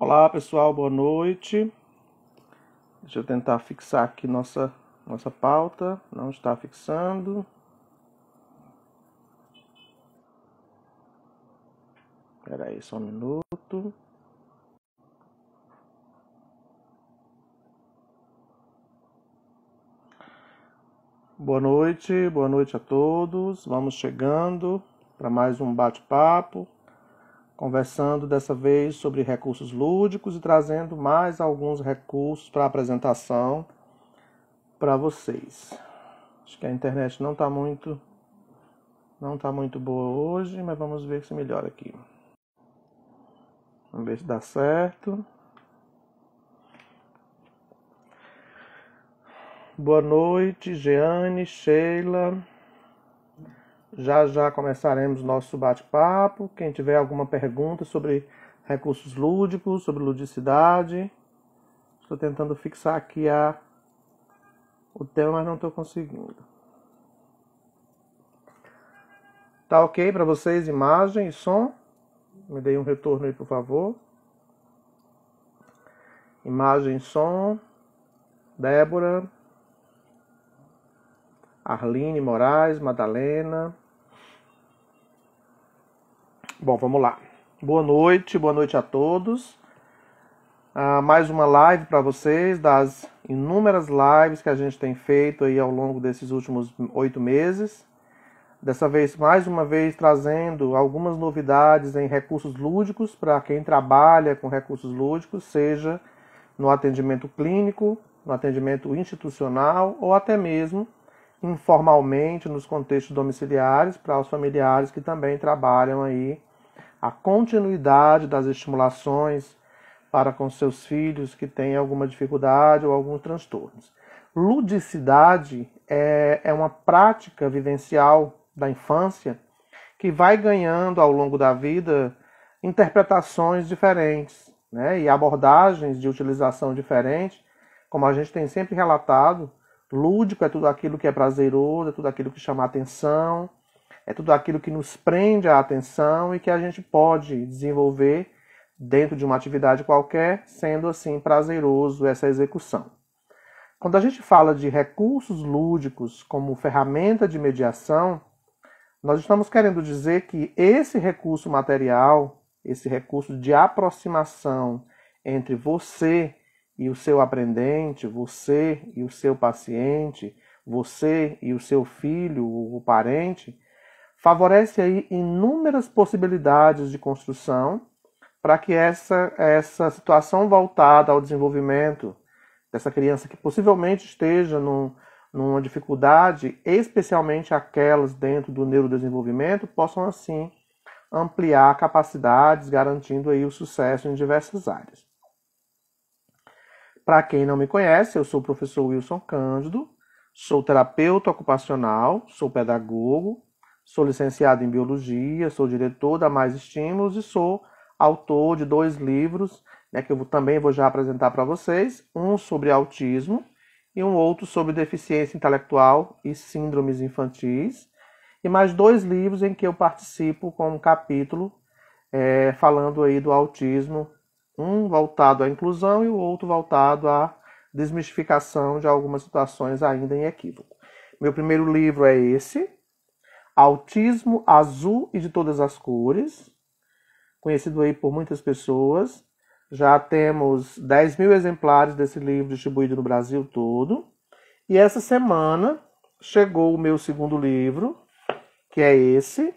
Olá pessoal, boa noite. Deixa eu tentar fixar aqui nossa pauta. Não está fixando. Espera aí só um minuto. Boa noite a todos. Vamos chegando para mais um bate-papo, conversando dessa vez sobre recursos lúdicos e trazendo mais alguns recursos para apresentação para vocês. Acho que a internet não está muito boa hoje, mas vamos ver se melhora aqui. Vamos ver se dá certo. Boa noite, Jeane, Sheila. Já começaremos nosso bate-papo. Quem tiver alguma pergunta sobre recursos lúdicos, sobre ludicidade. Estou tentando fixar aqui o tema, mas não estou conseguindo. Tá ok para vocês, imagem e som? Me dê um retorno aí, por favor. Imagem e som. Débora. Arline Moraes, Madalena. Bom, vamos lá. Boa noite a todos. Mais uma live para vocês, das inúmeras lives que a gente tem feito aí ao longo desses últimos 8 meses. Dessa vez, mais uma vez, trazendo algumas novidades em recursos lúdicos para quem trabalha com recursos lúdicos, seja no atendimento clínico, no atendimento institucional ou até mesmo informalmente nos contextos domiciliares para os familiares que também trabalham aí a continuidade das estimulações para com seus filhos que têm alguma dificuldade ou alguns transtornos. Ludicidade é uma prática vivencial da infância que vai ganhando ao longo da vida interpretações diferentes, né? E abordagens de utilização diferentes, como a gente tem sempre relatado. Lúdico é tudo aquilo que é prazeroso, é tudo aquilo que chama a atenção, é tudo aquilo que nos prende a atenção e que a gente pode desenvolver dentro de uma atividade qualquer, sendo assim prazeroso essa execução. Quando a gente fala de recursos lúdicos como ferramenta de mediação, nós estamos querendo dizer que esse recurso material, esse recurso de aproximação entre você e o seu aprendente, você e o seu paciente, você e o seu filho ou parente, favorece aí inúmeras possibilidades de construção para que essa situação voltada ao desenvolvimento dessa criança que possivelmente esteja numa dificuldade, especialmente aquelas dentro do neurodesenvolvimento, possam assim ampliar capacidades, garantindo aí o sucesso em diversas áreas. Para quem não me conhece, eu sou o professor Wilson Cândido, sou terapeuta ocupacional, sou pedagogo, sou licenciado em biologia, sou diretor da Mais Estímulos e sou autor de 2 livros, né, que eu também vou já apresentar para vocês, um sobre autismo e um outro sobre deficiência intelectual e síndromes infantis, e mais 2 livros em que eu participo com um capítulo falando aí do autismo, um voltado à inclusão e o outro voltado à desmistificação de algumas situações ainda em equívoco. Meu primeiro livro é esse, Autismo Azul e de Todas as Cores, conhecido aí por muitas pessoas. Já temos 10.000 exemplares desse livro distribuído no Brasil todo. E essa semana chegou o meu segundo livro, que é esse,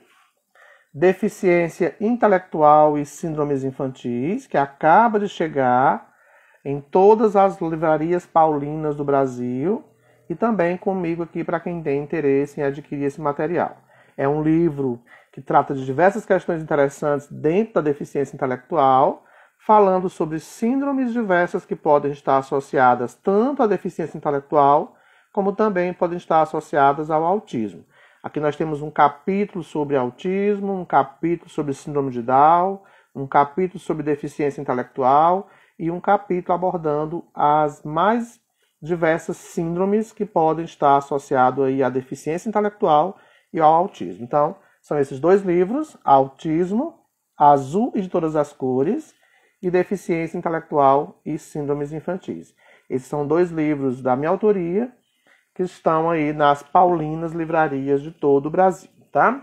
Deficiência Intelectual e Síndromes Infantis, que acaba de chegar em todas as livrarias paulinas do Brasil e também comigo aqui para quem tem interesse em adquirir esse material. É um livro que trata de diversas questões interessantes dentro da deficiência intelectual, falando sobre síndromes diversas que podem estar associadas tanto à deficiência intelectual, como também podem estar associadas ao autismo. Aqui nós temos um capítulo sobre autismo, um capítulo sobre síndrome de Down, um capítulo sobre deficiência intelectual e um capítulo abordando as mais diversas síndromes que podem estar associadas aí à deficiência intelectual e ao autismo. Então, são esses 2 livros, Autismo Azul e de Todas as Cores, e Deficiência Intelectual e Síndromes Infantis. Esses são 2 livros da minha autoria que estão aí nas paulinas livrarias de todo o Brasil, tá?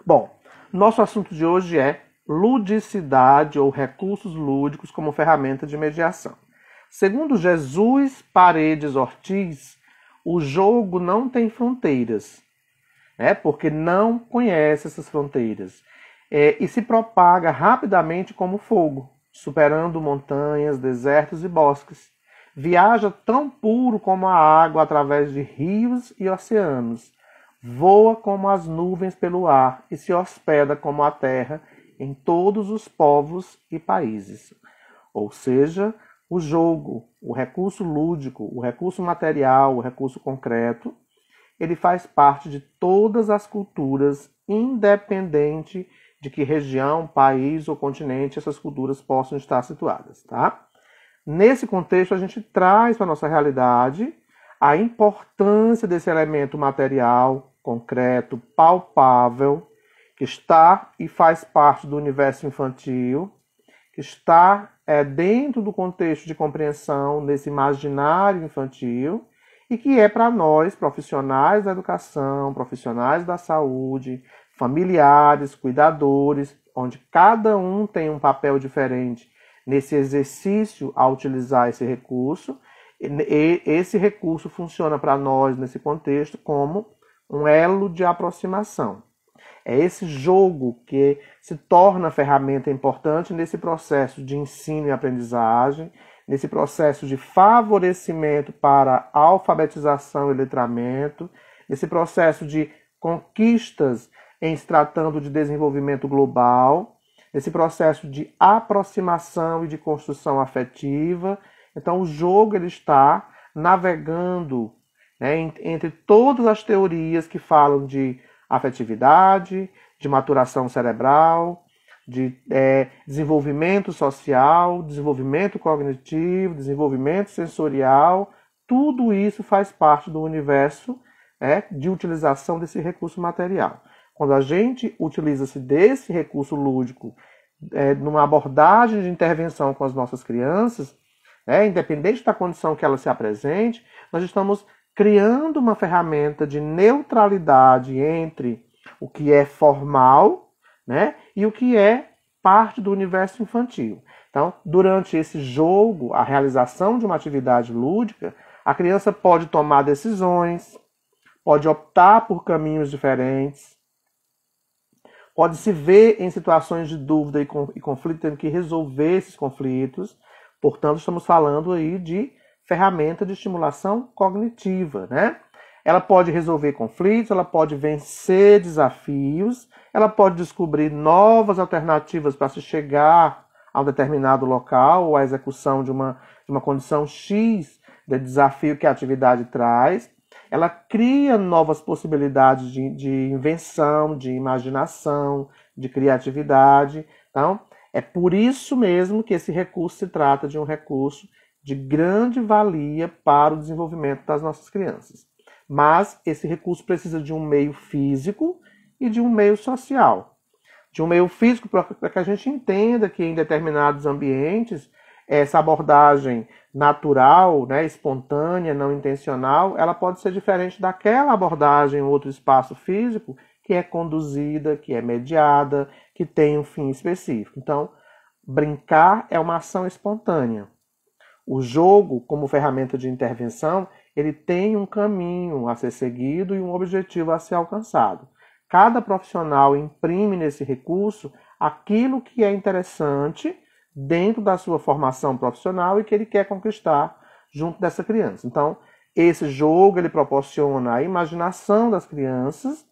Bom, nosso assunto de hoje é ludicidade ou recursos lúdicos como ferramenta de mediação. Segundo Jesus Paredes Ortiz, o jogo não tem fronteiras, né? Porque não conhece essas fronteiras. E se propaga rapidamente como fogo, superando montanhas, desertos e bosques. Viaja tão puro como a água através de rios e oceanos. Voa como as nuvens pelo ar e se hospeda como a terra em todos os povos e países. Ou seja, o jogo, o recurso lúdico, o recurso material, o recurso concreto, ele faz parte de todas as culturas, independente de que região, país ou continente essas culturas possam estar situadas, tá? Nesse contexto, a gente traz para a nossa realidade a importância desse elemento material, concreto, palpável, que está e faz parte do universo infantil, que está dentro do contexto de compreensão desse imaginário infantil e que é para nós, profissionais da educação, profissionais da saúde, familiares, cuidadores, onde cada um tem um papel diferente nesse exercício a utilizar esse recurso. E esse recurso funciona para nós, nesse contexto, como um elo de aproximação. É esse jogo que se torna ferramenta importante nesse processo de ensino e aprendizagem, nesse processo de favorecimento para alfabetização e letramento, nesse processo de conquistas em se tratando de desenvolvimento global, nesse processo de aproximação e de construção afetiva. Então, o jogo ele está navegando, né, entre todas as teorias que falam de afetividade, de maturação cerebral, de desenvolvimento social, desenvolvimento cognitivo, desenvolvimento sensorial. Tudo isso faz parte do universo de utilização desse recurso material. Quando a gente utiliza-se desse recurso lúdico numa abordagem de intervenção com as nossas crianças, independente da condição que ela se apresente, nós estamos criando uma ferramenta de neutralidade entre o que é formal, né, e o que é parte do universo infantil. Então, durante esse jogo, a realização de uma atividade lúdica, a criança pode tomar decisões, pode optar por caminhos diferentes, pode se ver em situações de dúvida e conflito, tendo que resolver esses conflitos. Portanto, estamos falando aí de ferramenta de estimulação cognitiva, né? Ela pode resolver conflitos, ela pode vencer desafios, ela pode descobrir novas alternativas para se chegar a um determinado local ou à execução de uma condição X de desafio que a atividade traz. Ela cria novas possibilidades de invenção, de imaginação, de criatividade. Então, é por isso mesmo que esse recurso se trata de um recurso de grande valia para o desenvolvimento das nossas crianças. Mas esse recurso precisa de um meio físico e de um meio social. De um meio físico para que a gente entenda que em determinados ambientes essa abordagem natural, né, espontânea, não intencional, ela pode ser diferente daquela abordagem em outro espaço físico que é conduzida, que é mediada, que tem um fim específico. Então, brincar é uma ação espontânea. O jogo, como ferramenta de intervenção, ele tem um caminho a ser seguido e um objetivo a ser alcançado. Cada profissional imprime nesse recurso aquilo que é interessante dentro da sua formação profissional e que ele quer conquistar junto dessa criança. Então, esse jogo ele proporciona a imaginação das crianças,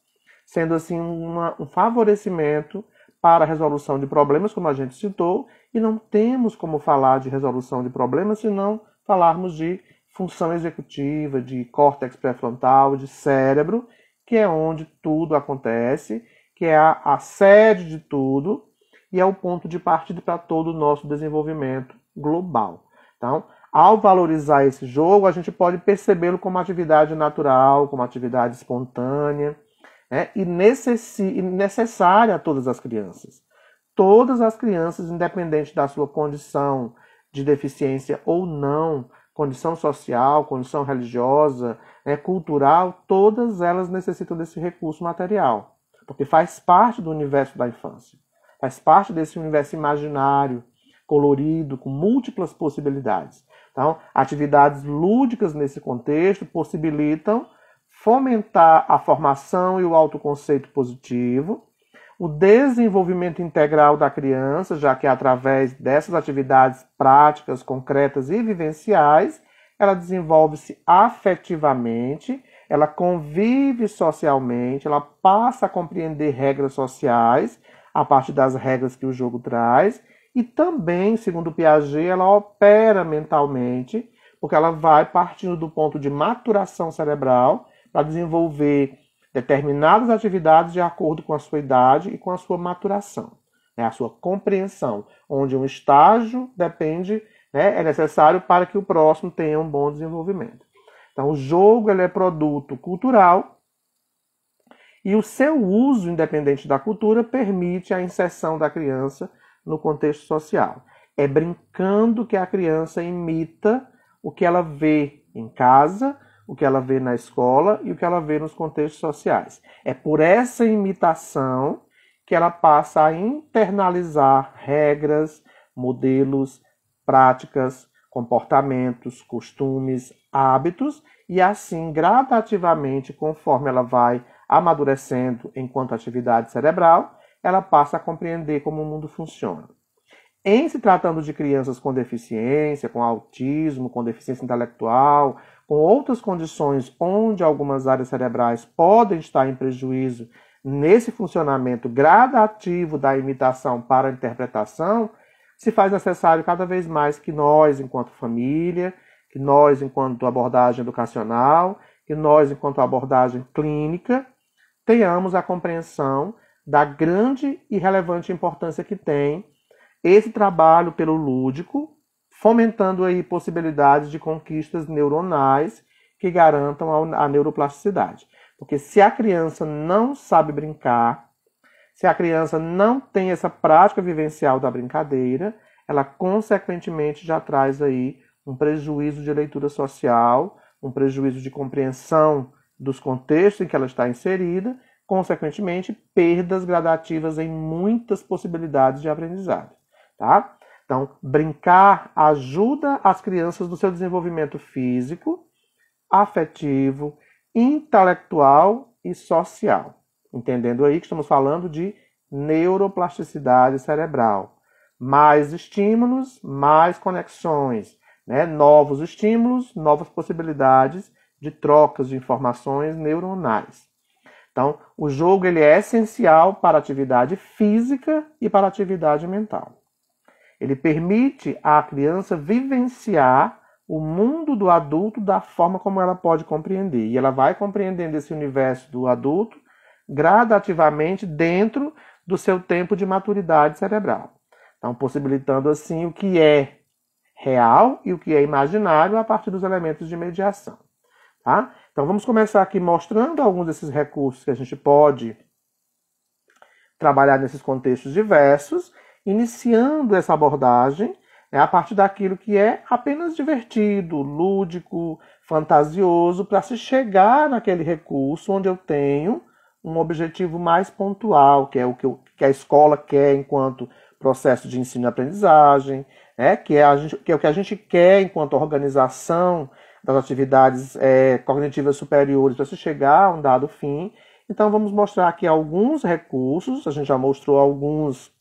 sendo assim um favorecimento para a resolução de problemas, como a gente citou, e não temos como falar de resolução de problemas se não falarmos de função executiva, de córtex pré-frontal, de cérebro, que é onde tudo acontece, que é a sede de tudo e é o ponto de partida para todo o nosso desenvolvimento global. Então, ao valorizar esse jogo, a gente pode percebê-lo como atividade natural, como atividade espontânea, né, e necessária a todas as crianças. todas as crianças, independente da sua condição de deficiência ou não, condição social, condição religiosa, cultural, todas elas necessitam desse recurso material, porque faz parte do universo da infância, faz parte desse universo imaginário, colorido, com múltiplas possibilidades. Então, atividades lúdicas nesse contexto possibilitam fomentar a formação e o autoconceito positivo, o desenvolvimento integral da criança, já que através dessas atividades práticas, concretas e vivenciais, ela desenvolve-se afetivamente, ela convive socialmente, ela passa a compreender regras sociais a partir das regras que o jogo traz, e também, segundo Piaget, ela opera mentalmente, porque ela vai partindo do ponto de maturação cerebral para desenvolver determinadas atividades de acordo com a sua idade e com a sua maturação, a sua compreensão, onde um estágio depende, é necessário para que o próximo tenha um bom desenvolvimento. Então, o jogo ele é produto cultural e o seu uso, independente da cultura, permite a inserção da criança no contexto social. É brincando que a criança imita o que ela vê em casa, o que ela vê na escola e o que ela vê nos contextos sociais. É por essa imitação que ela passa a internalizar regras, modelos, práticas, comportamentos, costumes, hábitos, e assim, gradativamente, conforme ela vai amadurecendo enquanto atividade cerebral, ela passa a compreender como o mundo funciona. Em se tratando de crianças com deficiência, com autismo, com deficiência intelectual, com outras condições onde algumas áreas cerebrais podem estar em prejuízo nesse funcionamento gradativo da imitação para a interpretação, se faz necessário cada vez mais que nós, enquanto família, que nós, enquanto abordagem educacional, que nós, enquanto abordagem clínica, tenhamos a compreensão da grande e relevante importância que tem esse trabalho pelo lúdico, fomentando aí possibilidades de conquistas neuronais que garantam a neuroplasticidade. Porque se a criança não sabe brincar, se a criança não tem essa prática vivencial da brincadeira, ela consequentemente já traz aí um prejuízo de leitura social, um prejuízo de compreensão dos contextos em que ela está inserida, consequentemente perdas gradativas em muitas possibilidades de aprendizado. Tá? Então, brincar ajuda as crianças no seu desenvolvimento físico, afetivo, intelectual e social. Entendendo aí que estamos falando de neuroplasticidade cerebral. Mais estímulos, mais conexões, novos estímulos, novas possibilidades de trocas de informações neuronais. Então, o jogo ele é essencial para a atividade física e para a atividade mental. Ele permite à criança vivenciar o mundo do adulto da forma como ela pode compreender. E ela vai compreendendo esse universo do adulto gradativamente dentro do seu tempo de maturidade cerebral. Então, possibilitando assim o que é real e o que é imaginário a partir dos elementos de mediação. Tá? Então, vamos começar aqui mostrando alguns desses recursos que a gente pode trabalhar nesses contextos diversos, iniciando essa abordagem a partir daquilo que é apenas divertido, lúdico, fantasioso, para se chegar naquele recurso onde eu tenho um objetivo mais pontual, que é o que a escola quer enquanto processo de ensino e aprendizagem, que é o que a gente quer enquanto organização das atividades cognitivas superiores para se chegar a um dado fim. Então vamos mostrar aqui alguns recursos, a gente já mostrou alguns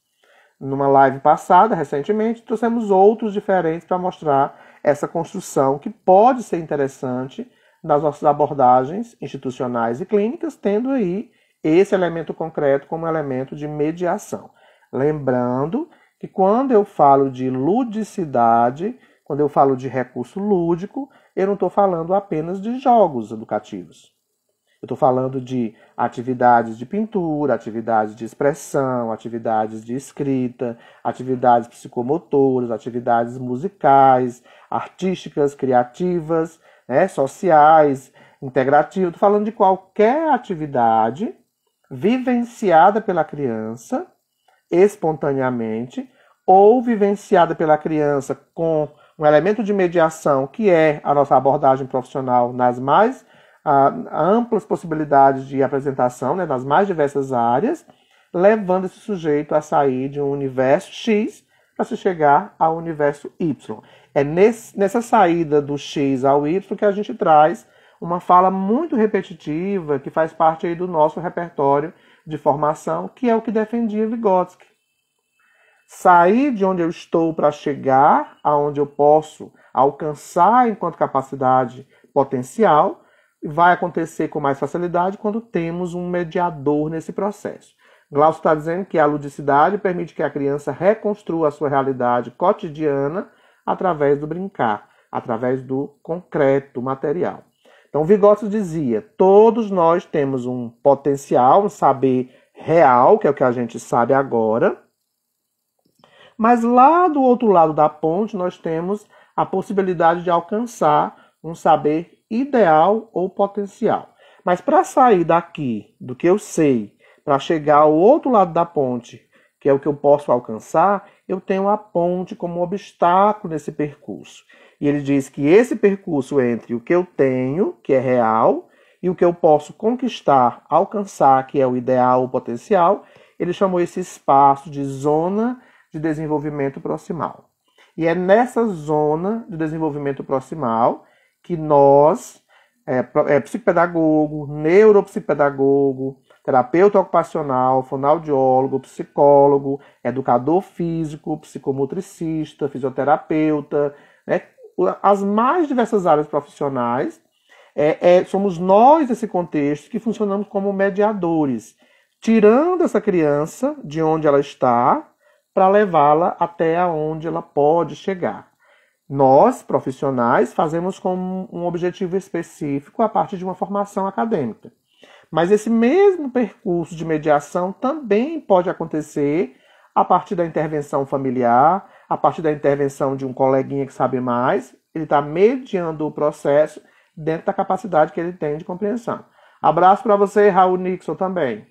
numa live passada, recentemente, trouxemos outros diferentes para mostrar essa construção que pode ser interessante nas nossas abordagens institucionais e clínicas, tendo aí esse elemento concreto como elemento de mediação. Lembrando que quando eu falo de ludicidade, quando eu falo de recurso lúdico, eu não estou falando apenas de jogos educativos. Eu estou falando de atividades de pintura, atividades de expressão, atividades de escrita, atividades psicomotoras, atividades musicais, artísticas, criativas, sociais, integrativas. Estou falando de qualquer atividade vivenciada pela criança espontaneamente, ou vivenciada pela criança com um elemento de mediação, que é a nossa abordagem profissional nas mais amplas possibilidades de apresentação, né, nas mais diversas áreas, levando esse sujeito a sair de um universo X para se chegar ao universo Y. É nessa saída do X ao Y que a gente traz uma fala muito repetitiva, que faz parte aí do nosso repertório de formação, que é o que defendia Vygotsky. Sair de onde eu estou para chegar aonde eu posso alcançar enquanto capacidade potencial vai acontecer com mais facilidade quando temos um mediador nesse processo. Glaucio está dizendo que a ludicidade permite que a criança reconstrua a sua realidade cotidiana através do brincar, através do concreto, material. Então, Vygotsky dizia, todos nós temos um potencial, um saber real, que é o que a gente sabe agora, mas lá do outro lado da ponte nós temos a possibilidade de alcançar um saber ideal ou potencial. Mas para sair daqui, do que eu sei, para chegar ao outro lado da ponte, que é o que eu posso alcançar, eu tenho a ponte como obstáculo nesse percurso. E ele diz que esse percurso entre o que eu tenho, que é real, e o que eu posso conquistar, alcançar, que é o ideal ou potencial, ele chamou esse espaço de zona de desenvolvimento proximal. E é nessa zona de desenvolvimento proximal que nós, psicopedagogo, neuropsicopedagogo, terapeuta ocupacional, fonoaudiólogo, psicólogo, educador físico, psicomotricista, fisioterapeuta, né, as mais diversas áreas profissionais, somos nós, nesse contexto, que funcionamos como mediadores, tirando essa criança de onde ela está, para levá-la até onde ela pode chegar. Nós, profissionais, fazemos com um objetivo específico a partir de uma formação acadêmica. Mas esse mesmo percurso de mediação também pode acontecer a partir da intervenção familiar, a partir da intervenção de um coleguinha que sabe mais. Ele está mediando o processo dentro da capacidade que ele tem de compreensão. Abraço para você, Raul Nixon, também.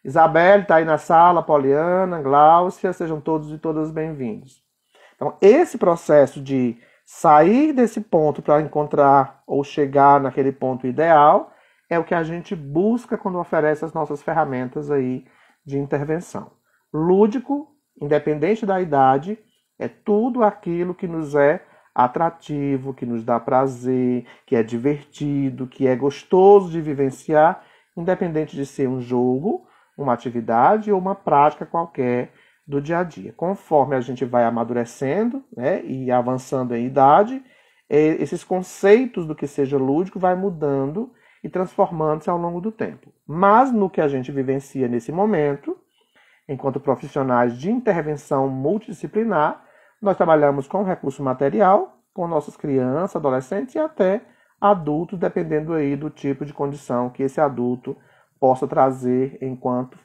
Isabelle está aí na sala, Poliana, Gláucia, sejam todos e todas bem-vindos. Então, esse processo de sair desse ponto para encontrar ou chegar naquele ponto ideal é o que a gente busca quando oferece as nossas ferramentas aí de intervenção. Lúdico, independente da idade, é tudo aquilo que nos é atrativo, que nos dá prazer, que é divertido, que é gostoso de vivenciar, independente de ser um jogo, uma atividade ou uma prática qualquer do dia a dia. Conforme a gente vai amadurecendo, né, e avançando em idade, esses conceitos do que seja lúdico vai mudando e transformando-se ao longo do tempo. Mas no que a gente vivencia nesse momento, enquanto profissionais de intervenção multidisciplinar, nós trabalhamos com recurso material, com nossas crianças, adolescentes e até adultos, dependendo aí do tipo de condição que esse adulto possa trazer enquanto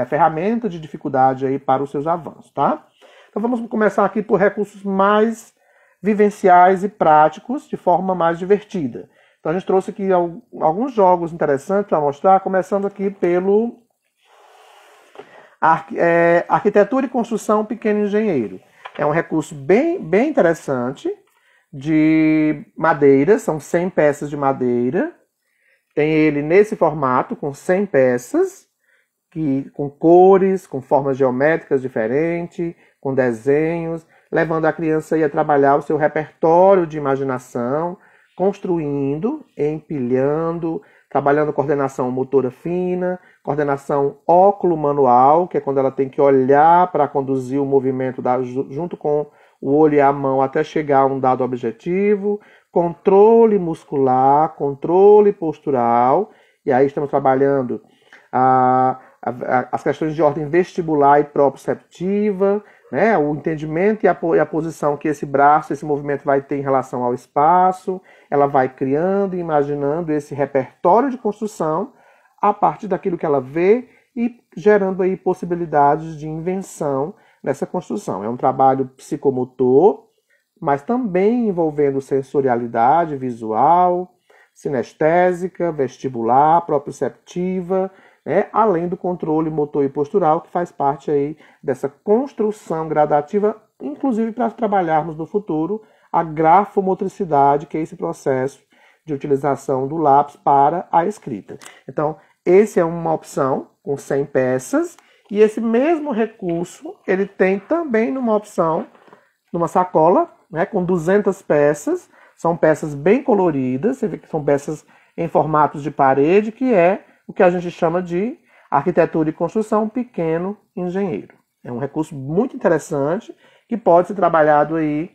ferramenta de dificuldade aí para os seus avanços, tá? Então vamos começar aqui por recursos mais vivenciais e práticos, de forma mais divertida. Então a gente trouxe aqui alguns jogos interessantes para mostrar, começando aqui pelo Arquitetura e Construção Pequeno Engenheiro. É um recurso bem interessante, de madeira, são 100 peças de madeira. Tem ele nesse formato, com 100 peças, com cores, com formas geométricas diferentes, com desenhos, levando a criança a trabalhar o seu repertório de imaginação, construindo, empilhando, trabalhando coordenação motora fina, coordenação óculo-manual, que é quando ela tem que olhar para conduzir o movimento junto com o olho e a mão até chegar a um dado objetivo, controle muscular, controle postural, e aí estamos trabalhando as questões de ordem vestibular e proprioceptiva, né? O entendimento e a posição que esse braço, esse movimento vai ter em relação ao espaço. Ela vai criando e imaginando esse repertório de construção a partir daquilo que ela vê e gerando aí possibilidades de invenção nessa construção. É um trabalho psicomotor, mas também envolvendo sensorialidade visual, sinestésica, vestibular, proprioceptiva, né? Além do controle motor e postural, que faz parte aí dessa construção gradativa, inclusive para trabalharmos no futuro a grafomotricidade, que é esse processo de utilização do lápis para a escrita. Então, esse é uma opção com 100 peças, e esse mesmo recurso ele tem também numa opção, numa sacola, né, com 200 peças. São peças bem coloridas, você vê que são peças em formatos de parede, que é o que a gente chama de arquitetura e construção pequeno engenheiro. É um recurso muito interessante que pode ser trabalhado aí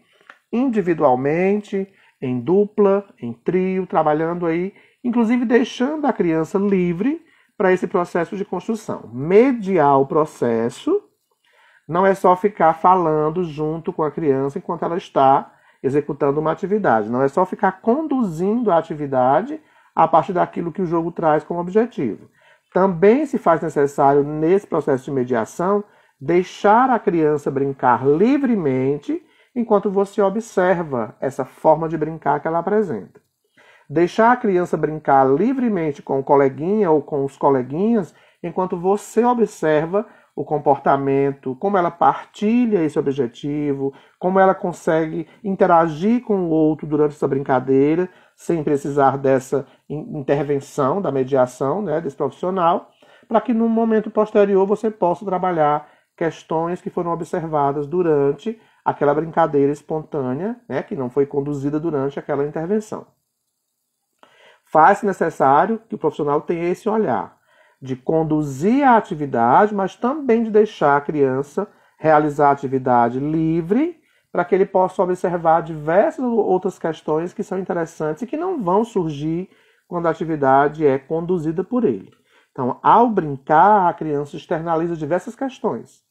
individualmente, em dupla, em trio, trabalhando aí, inclusive deixando a criança livre para esse processo de construção. Mediar o processo não é só ficar falando junto com a criança enquanto ela está executando uma atividade. Não é só ficar conduzindo a atividade a partir daquilo que o jogo traz como objetivo. Também se faz necessário, nesse processo de mediação, deixar a criança brincar livremente enquanto você observa essa forma de brincar que ela apresenta. Deixar a criança brincar livremente com o coleguinha ou com os coleguinhas enquanto você observa o comportamento, como ela partilha esse objetivo, como ela consegue interagir com o outro durante essa brincadeira, sem precisar dessa intervenção, da mediação, né, desse profissional, para que no momento posterior você possa trabalhar questões que foram observadas durante aquela brincadeira espontânea, né, que não foi conduzida durante aquela intervenção. Faz-se necessário que o profissional tenha esse olhar de conduzir a atividade, mas também de deixar a criança realizar a atividade livre, para que ele possa observar diversas outras questões que são interessantes e que não vão surgir quando a atividade é conduzida por ele. Então, ao brincar, a criança externaliza diversas questões.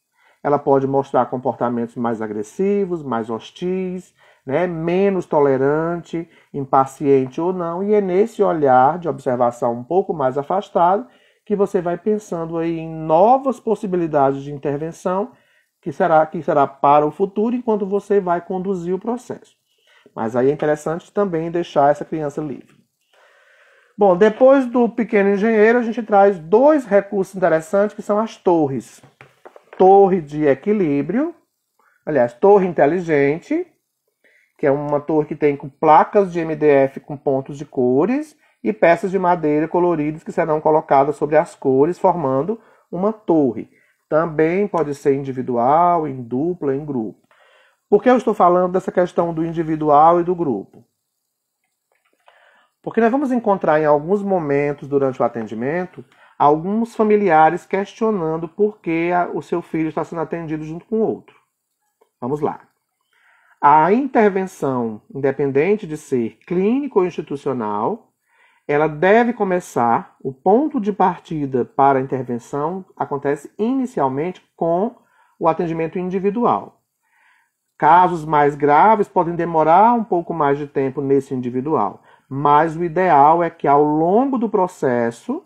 Ela pode mostrar comportamentos mais agressivos, mais hostis, né, menos tolerante, impaciente ou não, e é nesse olhar de observação um pouco mais afastado que você vai pensando aí em novas possibilidades de intervenção que será para o futuro, enquanto você vai conduzir o processo. Mas aí é interessante também deixar essa criança livre. Bom, depois do pequeno engenheiro, a gente traz dois recursos interessantes, que são as torres. Torre de equilíbrio, aliás, torre inteligente, que é uma torre que tem com placas de MDF com pontos de cores e peças de madeira coloridas que serão colocadas sobre as cores, formando uma torre. Também pode ser individual, em dupla, em grupo. Por que eu estou falando dessa questão do individual e do grupo? Porque nós vamos encontrar em alguns momentos durante o atendimento alguns familiares questionando por que o seu filho está sendo atendido junto com o outro. Vamos lá. A intervenção, independente de ser clínico ou institucional, ela deve começar, o ponto de partida para a intervenção acontece inicialmente com o atendimento individual. Casos mais graves podem demorar um pouco mais de tempo nesse individual, mas o ideal é que ao longo do processo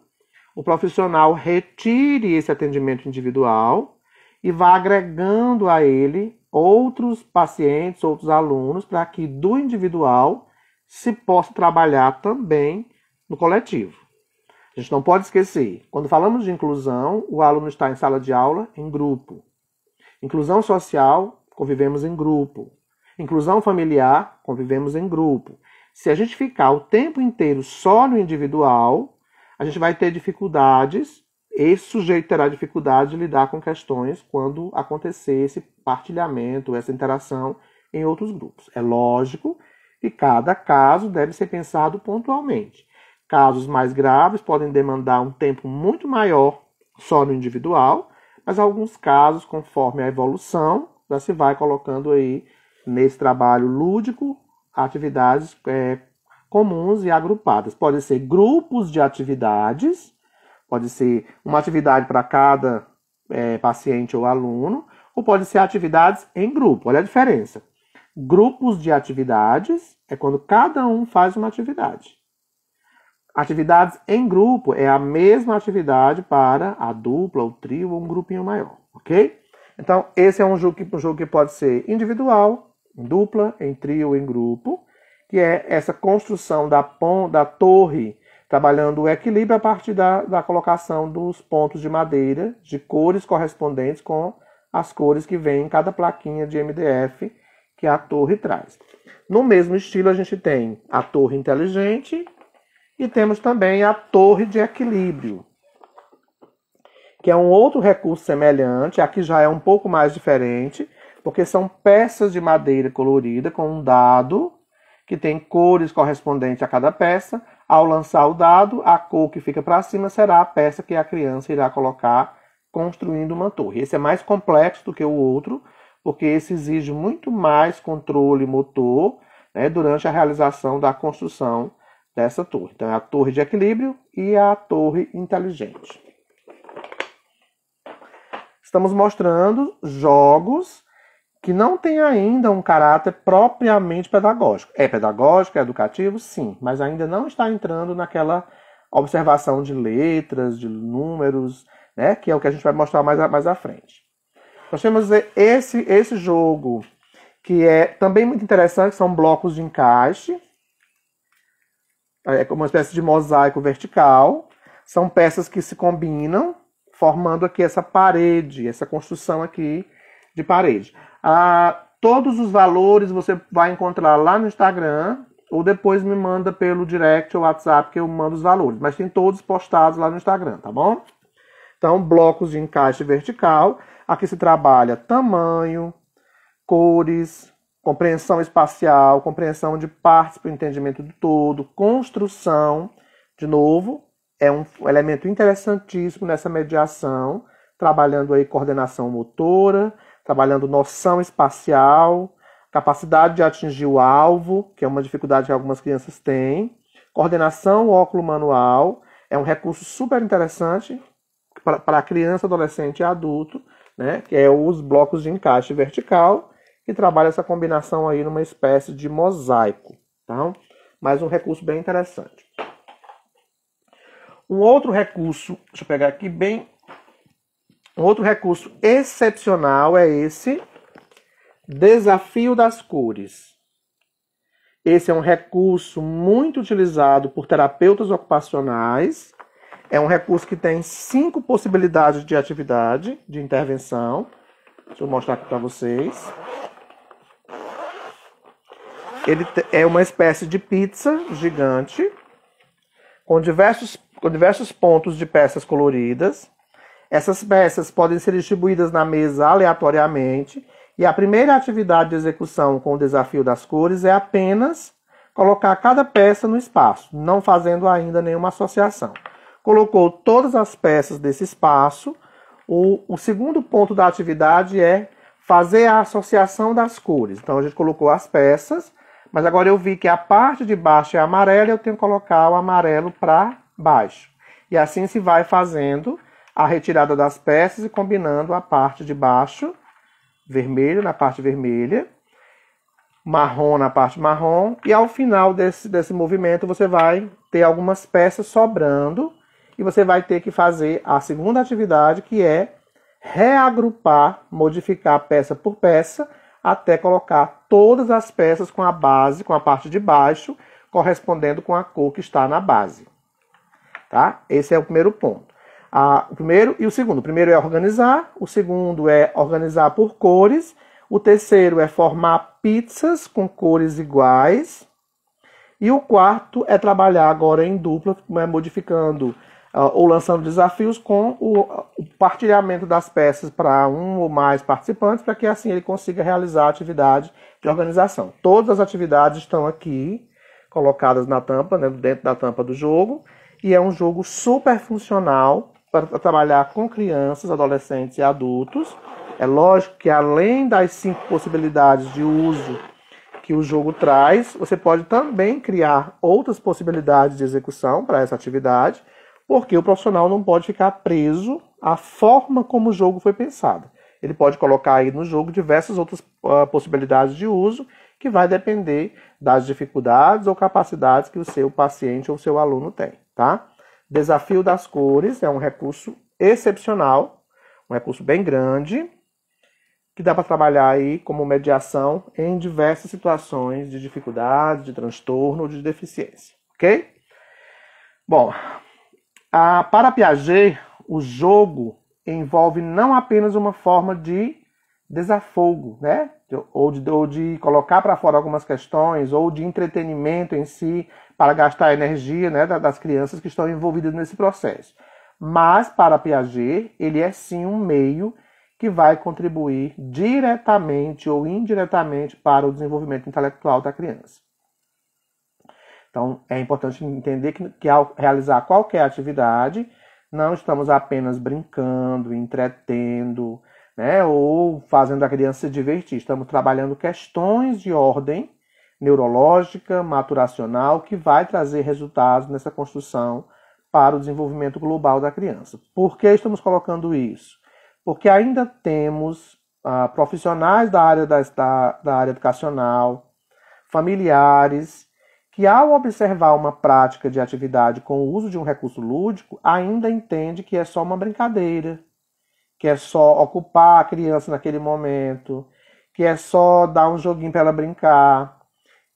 o profissional retire esse atendimento individual e vá agregando a ele outros pacientes, outros alunos, para que do individual se possa trabalhar também no coletivo. A gente não pode esquecer, quando falamos de inclusão, o aluno está em sala de aula em grupo. Inclusão social, convivemos em grupo. Inclusão familiar, convivemos em grupo. Se a gente ficar o tempo inteiro só no individual, a gente vai ter dificuldades, esse sujeito terá dificuldade de lidar com questões quando acontecer esse partilhamento, essa interação em outros grupos. É lógico que cada caso deve ser pensado pontualmente. Casos mais graves podem demandar um tempo muito maior só no individual, mas alguns casos, conforme a evolução, já se vai colocando aí nesse trabalho lúdico atividades comuns e agrupadas. Pode ser grupos de atividades, pode ser uma atividade para cada paciente ou aluno, ou pode ser atividades em grupo. Olha a diferença. Grupos de atividades é quando cada um faz uma atividade. Atividades em grupo é a mesma atividade para a dupla, o trio ou um grupinho maior, ok? Então, esse é um jogo que pode ser individual, em dupla, em trio ou em grupo, que é essa construção da torre trabalhando o equilíbrio a partir da colocação dos pontos de madeira, de cores correspondentes com as cores que vem em cada plaquinha de MDF que a torre traz. No mesmo estilo, a gente tem a torre inteligente e temos também a torre de equilíbrio, que é um outro recurso semelhante. Aqui já é um pouco mais diferente, porque são peças de madeira colorida com um dado que tem cores correspondentes a cada peça. Ao lançar o dado, a cor que fica para cima será a peça que a criança irá colocar construindo uma torre. Esse é mais complexo do que o outro, porque esse exige muito mais controle motor, né, durante a realização da construção dessa torre. Então, é a torre de equilíbrio e a torre inteligente. Estamos mostrando jogos que não têm ainda um caráter propriamente pedagógico. É pedagógico, é educativo, sim, mas ainda não está entrando naquela observação de letras, de números, né, que é o que a gente vai mostrar mais à frente. Nós temos esse jogo, que é também muito interessante, são blocos de encaixe. É como uma espécie de mosaico vertical. São peças que se combinam, formando aqui essa parede, essa construção aqui de parede. Todos os valores você vai encontrar lá no Instagram, ou depois me manda pelo direct ou WhatsApp que eu mando os valores. Mas tem todos postados lá no Instagram, tá bom? Então, blocos de encaixe vertical. Aqui se trabalha tamanho, cores, compreensão espacial, compreensão de partes para o entendimento do todo, construção. De novo, é um elemento interessantíssimo nessa mediação, trabalhando aí coordenação motora, trabalhando noção espacial, capacidade de atingir o alvo, que é uma dificuldade que algumas crianças têm, coordenação óculo-manual, é um recurso super interessante para criança, adolescente e adulto, né, que é os blocos de encaixe vertical, que trabalha essa combinação aí numa espécie de mosaico. Tá? Mais um recurso bem interessante. Um outro recurso, deixa eu pegar aqui bem... Um outro recurso excepcional é esse desafio das cores. Esse é um recurso muito utilizado por terapeutas ocupacionais. É um recurso que tem 5 possibilidades de atividade, de intervenção. Deixa eu mostrar aqui para vocês. Ele é uma espécie de pizza gigante, com diversos pontos de peças coloridas. Essas peças podem ser distribuídas na mesa aleatoriamente. E a primeira atividade de execução com o desafio das cores é apenas colocar cada peça no espaço, não fazendo ainda nenhuma associação. Colocou todas as peças desse espaço. O segundo ponto da atividade é fazer a associação das cores. Então a gente colocou as peças, mas agora eu vi que a parte de baixo é amarela e eu tenho que colocar o amarelo para baixo. E assim se vai fazendo a retirada das peças e combinando a parte de baixo, vermelho na parte vermelha, marrom na parte marrom, e ao final desse movimento você vai ter algumas peças sobrando e você vai ter que fazer a segunda atividade, que é reagrupar, modificar peça por peça, até colocar todas as peças com a base, com a parte de baixo, correspondendo com a cor que está na base. Tá? Esse é o primeiro ponto. O primeiro e o segundo. O primeiro é organizar, o segundo é organizar por cores, o terceiro é formar pizzas com cores iguais, e o quarto é trabalhar agora em dupla, modificando ou lançando desafios com o partilhamento das peças para um ou mais participantes, para que assim ele consiga realizar a atividade de organização. Todas as atividades estão aqui, colocadas na tampa, né, dentro da tampa do jogo, e é um jogo super funcional para trabalhar com crianças, adolescentes e adultos. É lógico que além das 5 possibilidades de uso que o jogo traz, você pode também criar outras possibilidades de execução para essa atividade, porque o profissional não pode ficar preso à forma como o jogo foi pensado. Ele pode colocar aí no jogo diversas outras possibilidades de uso, que vai depender das dificuldades ou capacidades que o seu paciente ou o seu aluno tem, tá? Desafio das cores é um recurso excepcional, um recurso bem grande, que dá para trabalhar aí como mediação em diversas situações de dificuldade, de transtorno ou de deficiência, ok? Bom, para Piaget, o jogo envolve não apenas uma forma de desafogo, né? Ou de colocar para fora algumas questões, ou de entretenimento em si, para gastar a energia, né, das crianças que estão envolvidas nesse processo. Mas, para Piaget, ele é sim um meio que vai contribuir diretamente ou indiretamente para o desenvolvimento intelectual da criança. Então, é importante entender que ao realizar qualquer atividade, não estamos apenas brincando, entretendo, né, ou fazendo a criança se divertir. Estamos trabalhando questões de ordem neurológica, maturacional, que vai trazer resultados nessa construção para o desenvolvimento global da criança. Por que estamos colocando isso? Porque ainda temos profissionais da área educacional, familiares, que ao observar uma prática de atividade com o uso de um recurso lúdico, ainda entende que é só uma brincadeira, que é só ocupar a criança naquele momento, que é só dar um joguinho para ela brincar.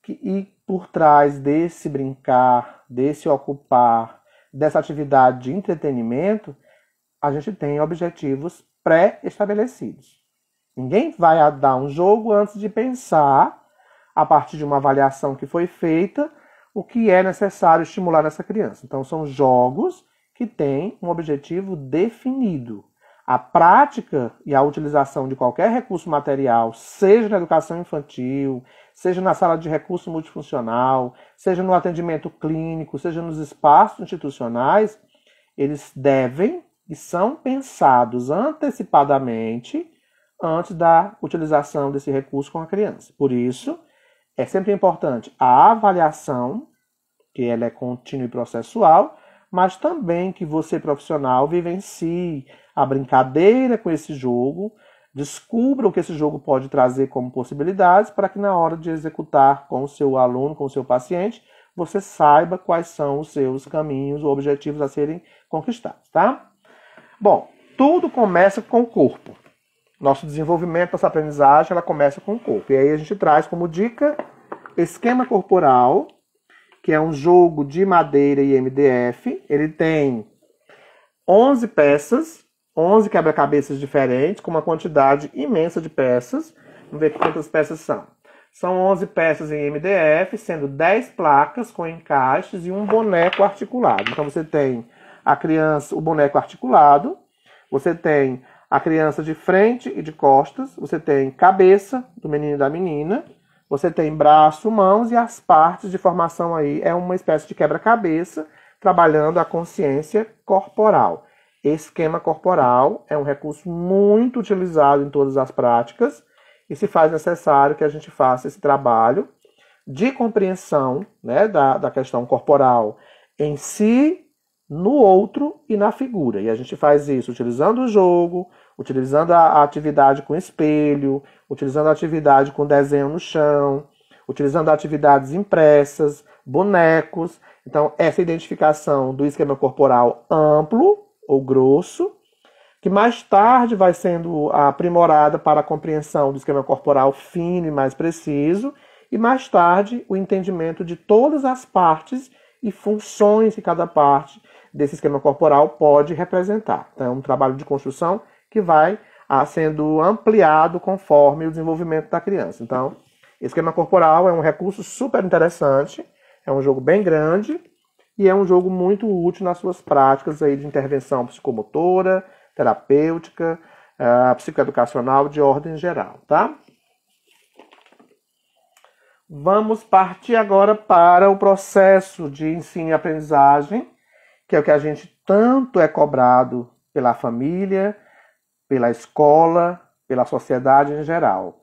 E por trás desse brincar, desse ocupar, dessa atividade de entretenimento, a gente tem objetivos pré-estabelecidos. Ninguém vai dar um jogo antes de pensar, a partir de uma avaliação que foi feita, o que é necessário estimular nessa criança. Então, são jogos que têm um objetivo definido. A prática e a utilização de qualquer recurso material, seja na educação infantil, seja na sala de recurso multifuncional, seja no atendimento clínico, seja nos espaços institucionais, eles devem e são pensados antecipadamente antes da utilização desse recurso com a criança. Por isso, é sempre importante a avaliação, que ela é contínua e processual, mas também que você, profissional, vivencie a brincadeira com esse jogo, descubra o que esse jogo pode trazer como possibilidades, para que na hora de executar com o seu aluno, com o seu paciente, você saiba quais são os seus caminhos ou objetivos a serem conquistados, tá? Bom, tudo começa com o corpo. Nosso desenvolvimento, nossa aprendizagem, ela começa com o corpo. E aí a gente traz como dica Esquema Corporal, que é um jogo de madeira e MDF. Ele tem 11 peças, 11 quebra-cabeças diferentes, com uma quantidade imensa de peças. Vamos ver quantas peças são. São 11 peças em MDF, sendo 10 placas com encaixes e um boneco articulado. Então você tem a criança, o boneco articulado, você tem a criança de frente e de costas, você tem cabeça do menino e da menina, você tem braço, mãos e as partes de formação aí é uma espécie de quebra-cabeça, trabalhando a consciência corporal. Esquema corporal é um recurso muito utilizado em todas as práticas e se faz necessário que a gente faça esse trabalho de compreensão, né, da questão corporal em si, no outro e na figura. E a gente faz isso utilizando o jogo, utilizando a atividade com espelho, utilizando a atividade com desenho no chão, utilizando atividades impressas, bonecos. Então, essa identificação do esquema corporal amplo ou grosso, que mais tarde vai sendo aprimorada para a compreensão do esquema corporal fino e mais preciso, e mais tarde o entendimento de todas as partes e funções que cada parte desse esquema corporal pode representar. Então, é um trabalho de construção que vai sendo ampliado conforme o desenvolvimento da criança. Então, esquema corporal é um recurso super interessante, é um jogo bem grande e é um jogo muito útil nas suas práticas aí de intervenção psicomotora, terapêutica, psicoeducacional de ordem geral, tá? Vamos partir agora para o processo de ensino e aprendizagem, que é o que a gente tanto é cobrado pela família, pela escola, pela sociedade em geral.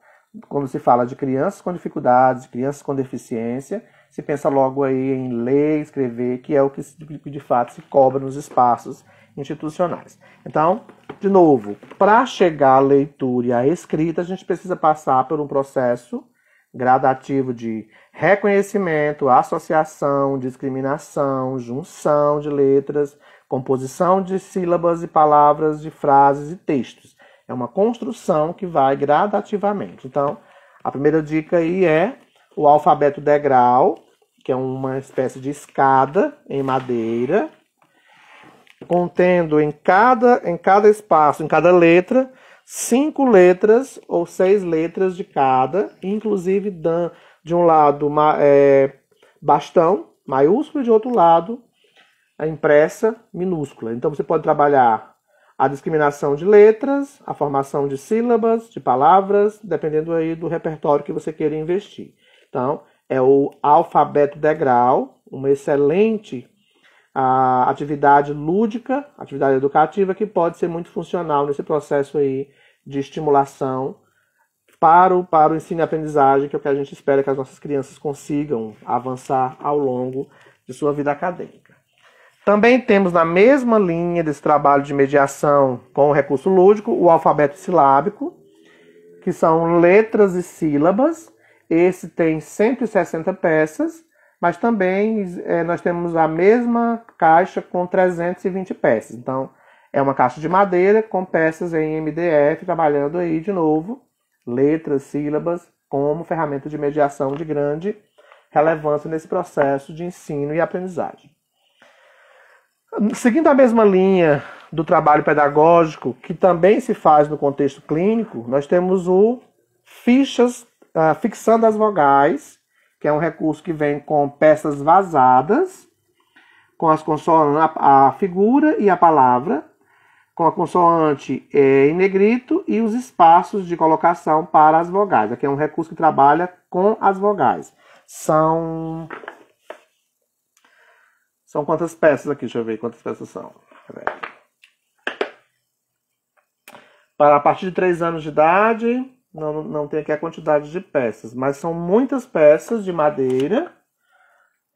Quando se fala de crianças com dificuldades, crianças com deficiência, se pensa logo aí em ler, escrever, que é o que de fato se cobra nos espaços institucionais. Então, de novo, para chegar à leitura e à escrita, a gente precisa passar por um processo gradativo de reconhecimento, associação, discriminação, junção de letras, composição de sílabas e palavras, de frases e textos. É uma construção que vai gradativamente. Então, a primeira dica aí é o alfabeto degrau, que é uma espécie de escada em madeira, contendo em cada espaço, em cada letra, 5 letras ou 6 letras de cada, inclusive de um lado bastão maiúsculo e de outro lado a impressa minúscula. Então você pode trabalhar a discriminação de letras, a formação de sílabas, de palavras, dependendo aí do repertório que você queira investir. Então, é o alfabeto degrau, uma excelente atividade lúdica, atividade educativa, que pode ser muito funcional nesse processo aí de estimulação para o ensino e aprendizagem, que é o que a gente espera que as nossas crianças consigam avançar ao longo de sua vida acadêmica. Também temos na mesma linha desse trabalho de mediação com o recurso lúdico, o alfabeto silábico, que são letras e sílabas. Esse tem 160 peças, mas também nós temos a mesma caixa com 320 peças. Então, é uma caixa de madeira com peças em MDF, trabalhando aí de novo letras, sílabas, como ferramenta de mediação de grande relevância nesse processo de ensino e aprendizagem. Seguindo a mesma linha do trabalho pedagógico, que também se faz no contexto clínico, nós temos o fixando as vogais, que é um recurso que vem com peças vazadas, com as consoantes, a figura e a palavra, com a consoante em negrito e os espaços de colocação para as vogais. Aqui é um recurso que trabalha com as vogais. São quantas peças aqui? Deixa eu ver quantas peças são. Para a partir de 3 anos de idade, não tem aqui a quantidade de peças, mas são muitas peças de madeira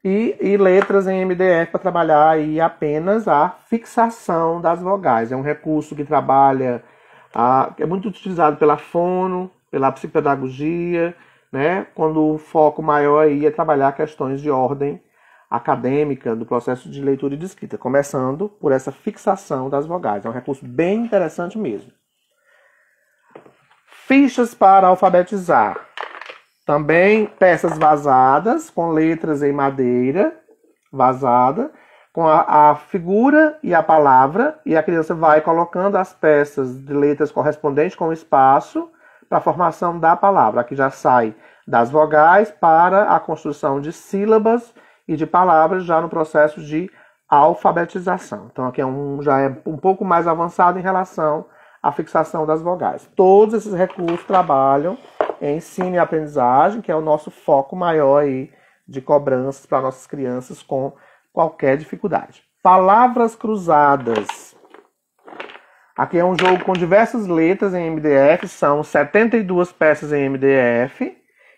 e letras em MDF para trabalhar aí apenas a fixação das vogais. É um recurso que trabalha, é muito utilizado pela fono, pela psicopedagogia, né? Quando o foco maior aí é trabalhar questões de ordem acadêmica do processo de leitura e de escrita, começando por essa fixação das vogais. É um recurso bem interessante mesmo. Fichas para alfabetizar. Também peças vazadas, com letras em madeira vazada, com a figura e a palavra, e a criança vai colocando as peças de letras correspondentes com o espaço para a formação da palavra. Aqui já sai das vogais para a construção de sílabas e de palavras já no processo de alfabetização. Então aqui já é um pouco mais avançado em relação à fixação das vogais. Todos esses recursos trabalham em ensino e aprendizagem, que é o nosso foco maior aí de cobranças para nossas crianças com qualquer dificuldade. Palavras cruzadas. Aqui é um jogo com diversas letras em MDF, são 72 peças em MDF,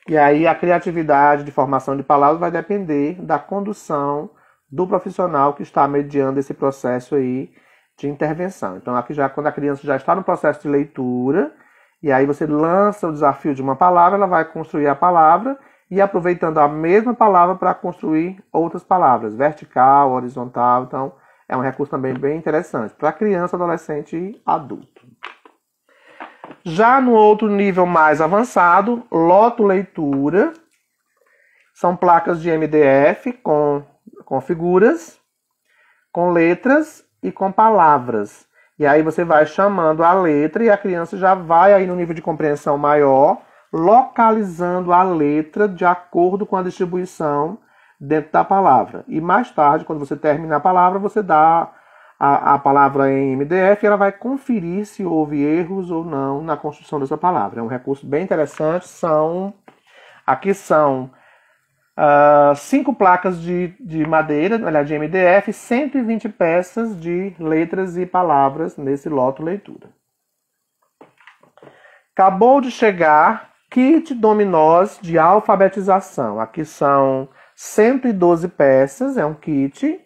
e aí a criatividade de formação de palavras vai depender da condução do profissional que está mediando esse processo aí de intervenção. Então aqui já quando a criança já está no processo de leitura, e aí você lança o desafio de uma palavra, ela vai construir a palavra e aproveitando a mesma palavra para construir outras palavras, vertical, horizontal. Então é um recurso também bem interessante para criança, adolescente e adulto. Já no outro nível mais avançado, loto-leitura, são placas de MDF com figuras, com letras e com palavras. E aí você vai chamando a letra e a criança já vai aí no nível de compreensão maior, localizando a letra de acordo com a distribuição dentro da palavra. E mais tarde, quando você termina a palavra, você dá a palavra em MDF e ela vai conferir se houve erros ou não na construção dessa palavra. É um recurso bem interessante. Aqui são 5 placas de madeira, de MDF, 120 peças de letras e palavras nesse loto leitura. Acabou de chegar kit dominós de alfabetização. Aqui são 112 peças, é um kit,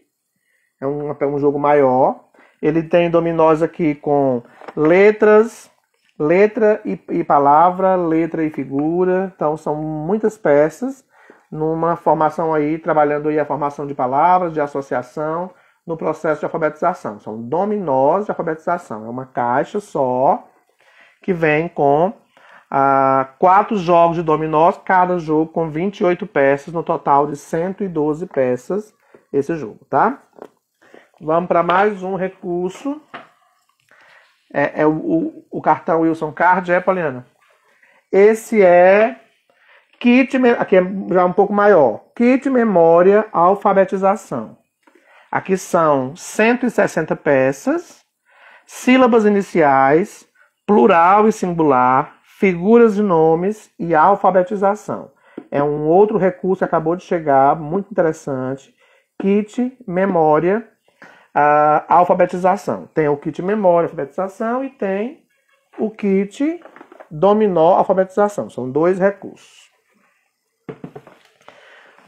é um jogo maior. Ele tem dominós aqui com letra e palavra, letra e figura. Então são muitas peças numa formação aí, trabalhando aí a formação de palavras, de associação, no processo de alfabetização. São dominós de alfabetização. É uma caixa só que vem com 4 jogos de dominós, cada jogo com 28 peças, no total de 112 peças esse jogo, tá? Vamos para mais um recurso. O cartão Wilson Card, Poliana? Esse é kit, aqui é já um pouco maior. Kit Memória Alfabetização. Aqui são 160 peças, sílabas iniciais, plural e singular, figuras de nomes e alfabetização. É um outro recurso que acabou de chegar, muito interessante. Kit Memória Alfabetização. Tem o kit Memória Alfabetização e tem o kit Dominó Alfabetização. São 2 recursos.